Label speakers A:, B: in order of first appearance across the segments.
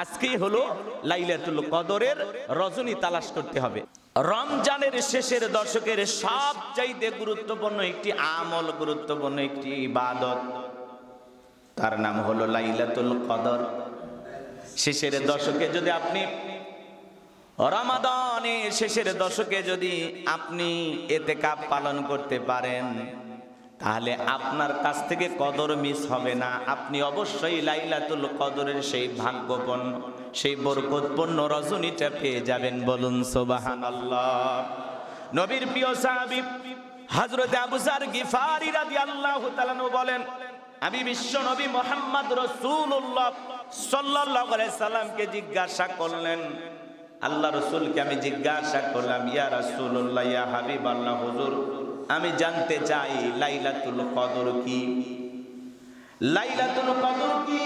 A: আজকেই হলো লাইলাতুল কদরের রজনী তালাশ করতে হবে। রমজানের শেষের দশকের সবচাইতে গুরুত্বপূর্ণ একটি আমল, গুরুত্বপূর্ণ একটি ইবাদত, তার নাম হলো লাইলাতুল কদর। শেষের দশকে যদি আপনি রমাদানের শেষের দশকে যদি আপনি ইতিকাফ পালন করতে পারেন, তাহলে আপনার কাছ থেকে কদর মিস হবে না। আপনি অবশ্যই লাইলাতুল কদরের সেই ভাগ্যপূর্ণ, সেই বরকতপূর্ণ রজনীটা পেয়ে যাবেন। বলুন সুবহানাল্লাহ। নবীর প্রিয় সাহাবী হযরত আবু যর গিফারী রাদিয়াল্লাহু তাআলা বলেন, আমি বিশ্ব নবী মুহাম্মদ রাসূলুল্লাহ সাল্লাল্লাহু আলাইহি সাল্লামকে জিজ্ঞাসা করলেন, আল্লাহ রাসূলকে আমি জিজ্ঞাসা করলাম, ইয়া রাসূলুল্লাহ, ইয়া হাবিবাল্লাহ, হুজুর আমি জানতে চাই লাইলাতুল কদর কি? লাইলাতুল কদর কি?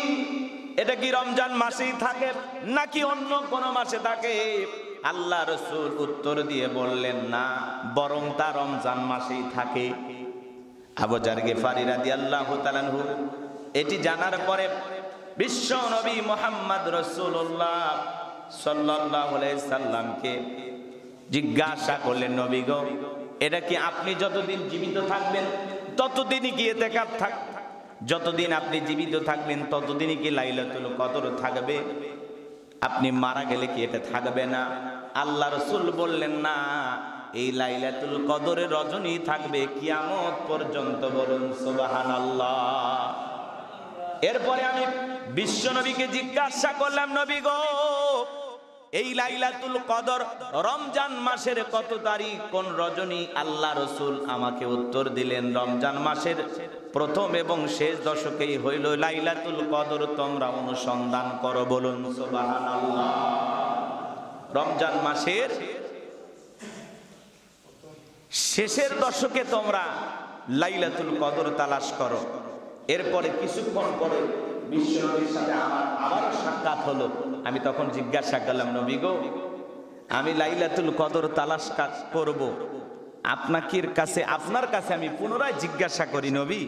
A: এটা কি রমজান মাসেই থাকে নাকি অন্য কোন মাসে থাকে? আল্লাহ রাসূল উত্তর দিয়ে বললেন, না, বরং তা রমজান মাসেই থাকে। আবু যর গিফারী রাদিয়াল্লাহু তাআলা আনহু এটি জানার পরে বিশ্ব নবী মুহাম্মদ রাসূলুল্লাহ সাল্লাল্লাহু আলাইহি সাল্লামকে জিজ্ঞাসা করলেন, নবী গো, এটা কি আপনি যতদিন জীবিত থাকবেন ততদিনই কি ইতিকাফ থাকবে? যতদিন আপনি জীবিত থাকবেন ততদিনই কি লাইলাতুল কদর থাকবে? আপনি মারা গেলে কি এটা থাকবে না? আল্লাহ রাসূল বললেন, না, এই লাইলাতুল কদরের রজনী থাকবে কিয়ামত পর্যন্ত। বলুন সুবহানাল্লাহ। এরপরে আমি বিশ্ব নবীকে জিজ্ঞাসা করলাম, নবী গো, এই লাইলাতুল কদর রমজান মাসের কত তারিখ, কোন রজনী? আল্লাহ রাসূল আমাকে উত্তর দিলেন, রমজান মাসের প্রথম এবং শেষ দশকেই হইল লাইলাতুল কদর, তোমরা অনুসন্ধান করো। বলুন সুবহানাল্লাহ। রমজান মাসের শেষের দশকে তোমরা লাইলাতুল কদর তালাশ করো। এরপরে কিছুক্ষণ পরে বিশ্ব নবীর সাথে আমার আবারও সাক্ষাৎ হলো। আমি তখন জিজ্ঞাসা করলাম, নবী গো, আমি লাইলাতুল কদর তালাশ করব, আপনার কাছে আমি পুনরায় জিজ্ঞাসা করি, নবী,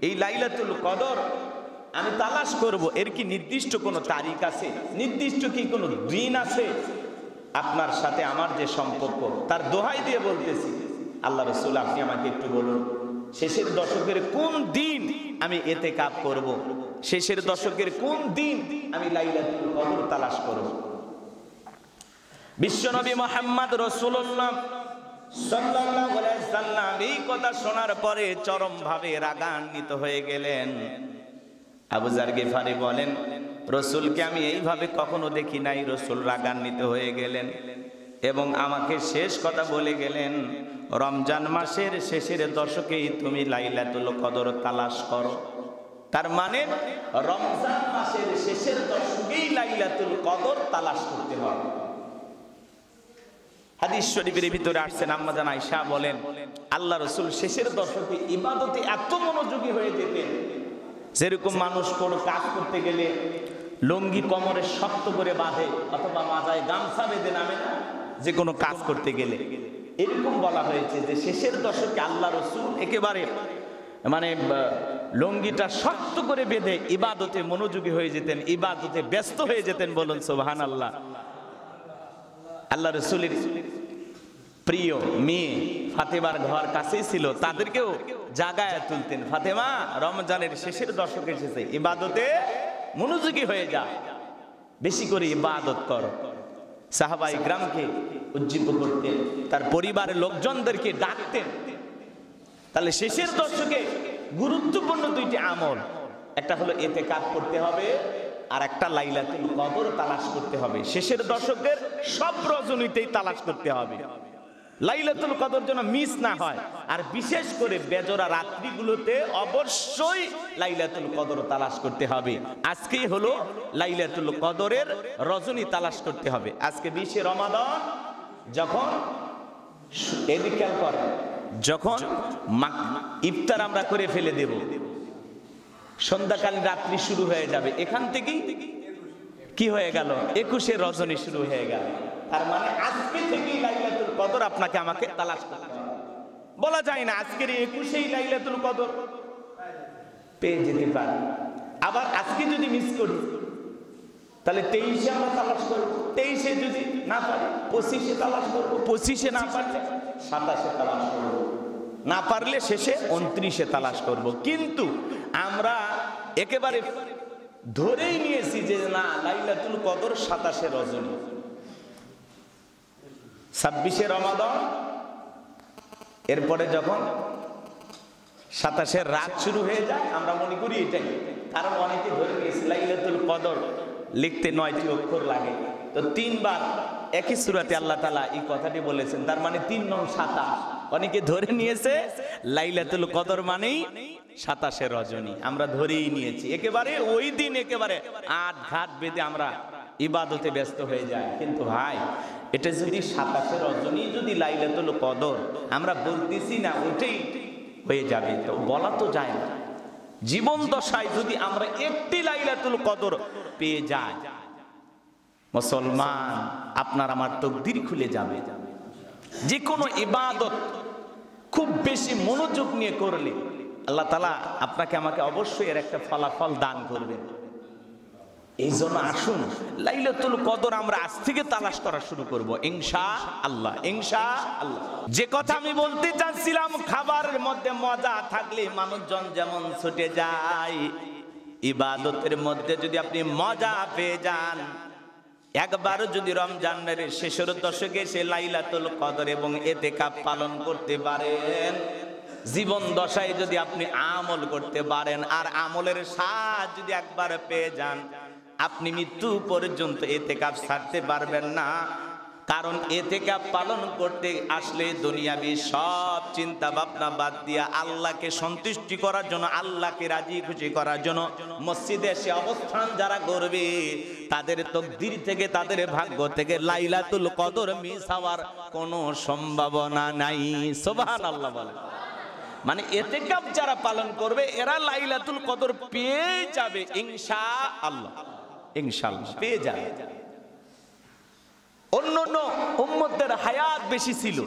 A: এই লাইলাতুল কদর আমি তালাশ করব, এর কি নির্দিষ্ট কোনো তারিখ আছে? নির্দিষ্ট কি কোনো দিন আছে? আপনার সাথে আমার যে সম্পর্ক, তার দোহাই দিয়ে বলতেছি, আল্লাহ রাসূল আপনি আমাকে একটু বলুন, শেষের দশকের কোন দিন আমি ইতিকাফ করব? শেষের দশকের কোন দিন আমি লাইলাতুল কদর তালাশ করব? বিশ্বনবী মুহাম্মদ রাসূলুল্লাহ সাল্লাল্লাহু আলাইহি সাল্লাম এই কথা শোনার পরে চরমভাবে রাগান্বিত হয়ে গেলেন। আবু যর গিফারী বলেন, রাসূলকে আমি এইভাবে কখনো দেখি নাই। রাসূল রাগান্বিত হয়ে গেলেন এবং আমাকে শেষ কথা বলে গেলেন, রমজান মাসের শেষের দশকেই তুমি লাইলাতুল কদর তালাশ করো। তার মানে রমজান মাসের শেষের দশকেই লাইলাতুল কদর তালাশ করতে হবে। হাদিস শরীফের ভিতরে আসছেন, আম্মা জান আয়েশা বলেন, আল্লাহ রাসূল শেষের দশকে ইবাদতে এত মনোযোগী হয়ে যেতেন, যেরকম মানুষ কোনো কাজ করতে গেলে লুঙ্গি কোমরে শক্ত করে বাঁধে অথবা মাথায় গামছা বেঁধে নামে না, যে কোনো কাজ করতে গেলে, এরকম বলা হয়েছে যে শেষের দশকে আল্লাহ রাসূল একেবারে মানে লুঙ্গিটা শক্ত করে বেঁধে ইবাদতে মনোযোগী হয়ে যেতেন, ইবাদতে ব্যস্ত হয়ে যেতেন। বলুন সুবহানাল্লাহ। আল্লাহ রাসূলের প্রিয় মেয়ে ফাতেমার ঘর কাছেই ছিল, তাদেরকেও জাগায় তুলতেন, ফাতেমা, রমজানের শেষের দশকে এসেছে, ইবাদতে মনোযোগী হয়ে যা, বেশি করে ইবাদত কর। সাহাবায়ে কিরামকে উজ্জীবিত করতেন, তার পরিবারের লোকজনদেরকে ডাকতেন। তাহলে শেষের দশকে গুরুত্বপূর্ণ দুইটি আমল, একটা হলো ইতিকাফ করতে হবে, আর একটা লাইলাতুল কদর তালাশ করতে হবে। শেষের দশকের সব রজনীতেই তালাশ করতে হবে, লাইলাতুল কদর যেন মিস না হয়। আর বিশেষ করে বেজোড়া রাত্রিগুলোতে অবশ্যই লাইলাতুল কদর তালাশ করতে হবে। আজকেই হলো লাইলাতুল কদরের রজনী তালাশ করতে হবে। আজকে 20 রমাদান, যখন এদিকে করে, যখন ইফতার আমরা করে ফেলে দেব, সন্ধ্যাকালীন রাত্রি শুরু হয়ে যাবে, এখান থেকেই কি হয়ে গেল, 21 রজনী শুরু হয়ে গেল। তার মানে আজকে থেকেই লাইলাতুল কদর আপনাকে আমাকে তালাশ করতে হবে। বলা যায় না আজকের 21 লাইলাতুল কদর পেয়ে যেতে পারি, আবার আজকে যদি মিস করি তাহলে 23-এ আমরা তালাশ করবো, 23-এ যদি না পারি 25-এ তালাশ করবো, 25-এ না পারলে 27-এ তালাশ করবো, না পারলে শেষে 29-এ তালাশ করব। কিন্তু আমরা একেবারে ধরেই নিয়েছি যে না, লাইলাতুল কদর 27-এ রজনী, 26-এ রমাদান, এরপরে যখন 27-এর রাত শুরু হয়ে যায় আমরা মনে করি এটাই। কারণ অনেকে ধরে নিয়েছে লাইলাতুল কদর লিখতে 9টি অক্ষর লাগে, তো 3 বার একই সূরাতে আল্লাহ তাআলা এই কথাটি বলেছেন, তার মানে 3 নং 27। অনেকে ধরে নিয়েছে লাইলাতুল কদর মানেই 27-এ রজনী, আমরা ধরেই নিয়েছি। একেবারে ওই দিন একেবারে আট ঘাট বেঁধে আমরা ইবাদতে ব্যস্ত হয়ে যায়। কিন্তু ভাই, এটা যদি 27-এ রজনী যদি লাইলাতুল কদর আমরা বলতেছি না ওইটাই হয়ে যাবে, তো বলা তো যায় না। জীবন দশায় যদি আমরা একটি লাইলাতুল কদর পেয়ে যাই, মুসলমান আপনার আমার তাকদীর খুলে যাবে। যে কোনো ইবাদত খুব বেশি মনোযোগ নিয়ে করলে আল্লাহ তাআলা আপনাকে আমাকে অবশ্যই এর একটা ফলাফল দান করবেন। এই জন্য আসুন লাইলাতুল কদর আমরা আজ থেকে তালাশ করা শুরু করব ইনশাআল্লাহ, ইনশাআল্লাহ। যে কথা আমি বলতে চাচ্ছিলাম, খাবারের মধ্যে মজা থাকলে মানুষজন যেমন ছুটে যায়, ইবাদতের মধ্যে যদি আপনি মজা পেয়ে যান, একবার যদি রমজানের শেষের দশকে সে লাইলাতুল কদর এবং ইতিকাফ পালন করতে পারেন, জীবন দশায় যদি আপনি আমল করতে পারেন, আর আমলের স্বাদ যদি একবার পেয়ে যান, আপনি মৃত্যু পর্যন্ত ইতিকাফ ছাড়তে পারবেন না। কারণ ইতিকাফ পালন করতে আসলে দুনিয়াবি সব চিন্তা ভাবনা বাদ দিয়া আল্লাহকে সন্তুষ্টি করার জন্য, আল্লাহকে রাজি খুশি করার জন্য মসজিদে এসে অবস্থান যারা করবে, তাদের তাকদীর থেকে, তাদের ভাগ্য থেকে লাইলাতুল কদর মিস হওয়ার কোনো সম্ভাবনা নাই। সুবহানাল্লাহ বলে। মানে ইতিকাফ যারা পালন করবে এরা লাইলাতুল কদর পেয়ে যাবে ইনশাআল্লাহ, ইনশাআল্লাহ পেয়ে যাবে। অন্যান্য উম্মতদের হায়াত বেশি ছিল,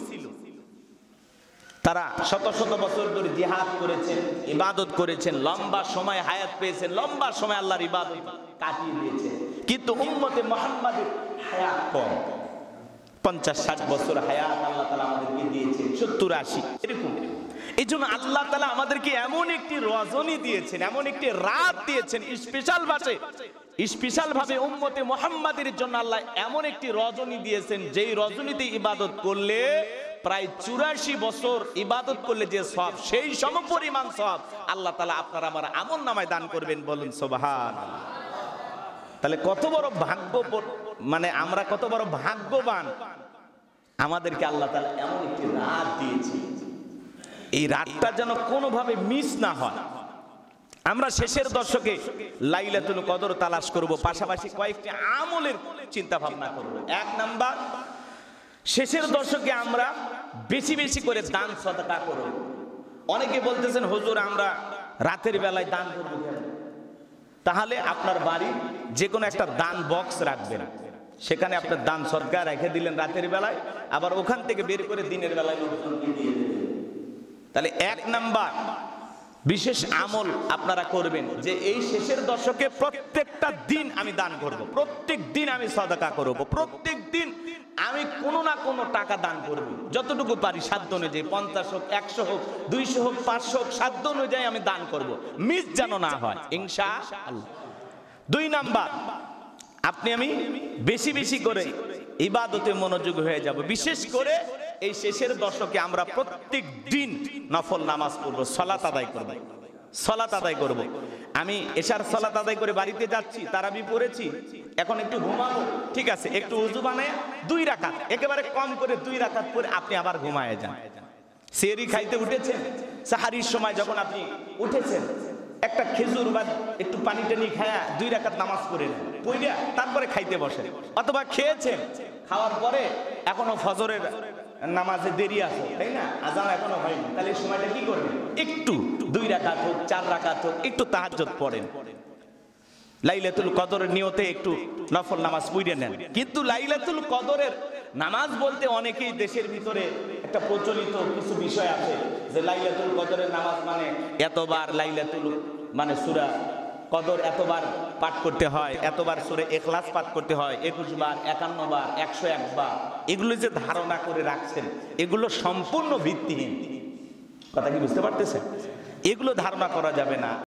A: তারা শত শত বছর ধরে জিহাদ করেছেন, ইবাদত করেছেন, লম্বা সময় হায়াত পেয়েছেন, লম্বা সময় আল্লাহর ইবাদত কাটিয়ে দিয়েছেন। কিন্তু উম্মতে মুহাম্মাদের হায়াত কম, 50-60 বছর হায়াত আল্লাহ তাআলা আমাদেরকে দিয়েছেন, 70-80 এরকম। এই জন্য আল্লাহ তাআলা আমাদেরকে এমন একটি রজনী দিয়েছেন, এমন একটি রাত দিয়েছেন স্পেশাল ভাবে উম্মতে মুহাম্মাদের জন্য। আল্লাহ এমন একটি রজনী দিয়েছেন, যেই রজনীতে ইবাদত করলে প্রায় 84 বছর ইবাদত করলে যে সওয়াব, সেই সমপরিমাণ সওয়াব আল্লাহ তাআলা আপনার আমার আমলনামায় দান করবেন। বলুন সুবহানাল্লাহ। তাহলে কত বড় ভাগ্য, মানে আমরা কত বড় ভাগ্যবান, আমাদেরকে আল্লাহ তাআলা এমন একটি রাত দিয়েছে। এই রাতটা যেন কোনোভাবে মিস না হয়। আমরা শেষের দশকে লাইলাতুল কদর তালাশ করব, পাশাপাশি কয়েকটি আমলের চিন্তা ভাবনা করব। 1 নাম্বার, শেষের দশকে আমরা বেশি বেশি করে দান সদকা করব। অনেকে বলতেছেন হুজুর আমরা রাতের বেলায় দান করব কেন? তাহলে আপনার বাড়ি যে কোনো একটা দান বক্স রাখবেন, সেখানে আপনার দান সদকা রেখে দিলেন রাতের বেলায়, আবার ওখান থেকে বের করে দিনের বেলায় লোকজনকে দিয়ে দিলেন। তাহলে 1 নাম্বার বিশেষ আমল আপনারা করবেন যে এই শেষের দশকে প্রত্যেকটা দিন আমি দান করব, প্রত্যেক দিন আমি সদকা করব, প্রত্যেক দিন আমি কোনো না কোনো টাকা দান করব, যতটুকু পারি সাধ্য অনুযায়ী, 50 হোক, 100 হোক, 200 হোক, 500 হোক, সাধ্য অনুযায়ী আমি দান করব, মিস যেন না হয় ইনশাআল্লাহ। 2 নাম্বার, আপনি আমি বেশি বেশি করে ইবাদতে মনোযোগ হয়ে যাব। বিশেষ করে এই শেষের দশকে আমরা প্রত্যেক দিন নফল নামাজ পড়ব, সালাত আদায় করব, সালাত আদায় করব। আমি এশার সালাত আদায় করে বাড়িতে যাচ্ছি, তারাবি পড়েছি, এখন একটু ঘুমাবো, ঠিক আছে, একটু ওযু বানায় 2 রাকাত, একেবারে কম করে 2 রাকাত পরে আপনি আবার ঘুমায়ে যান। সেহরি খাইতে উঠেছেন, সাহারির সময় যখন আপনি উঠেছেন, একটা খেজুর বা একটু পানি টানি খায়া 2 রাকাত নামাজ পড়েন, পড়িয়া তারপরে খাইতে বসেন। অথবা খেয়েছেন, খাওয়ার পরে এখনো ফজরের নামাজে দেরি আছে, তাই না, আজান এখনো হয়নি, তাহলে এই সময়টা কি করবেন? একটু 2 রাকাত হোক, 4 রাকাত হোক, একটু তাহাজ্জুদ পড়েন, লাইলাতুল কদরের নিয়তে একটু নফল নামাজ পড়ে নেন। কিন্তু লাইলাতুল কদরের নামাজ বলতে অনেকেই দেশের ভিতরে একটা প্রচলিত কিছু বিষয় আছে যে লাইলাতুল কদরের নামাজ মানে এতবার লাইলাতুল, মানে সূরা কদর এতবার পাঠ করতে হয়, এতবার সূরা ইখলাস পাঠ করতে হয়, 21 বার, 51 বার, 101 বার, এগুলো যে ধারণা করে রাখছেন এগুলো সম্পূর্ণ ভিত্তিহীন। কথা কি বুঝতে পারতেছেন? এগুলো ধারণা করা যাবে না।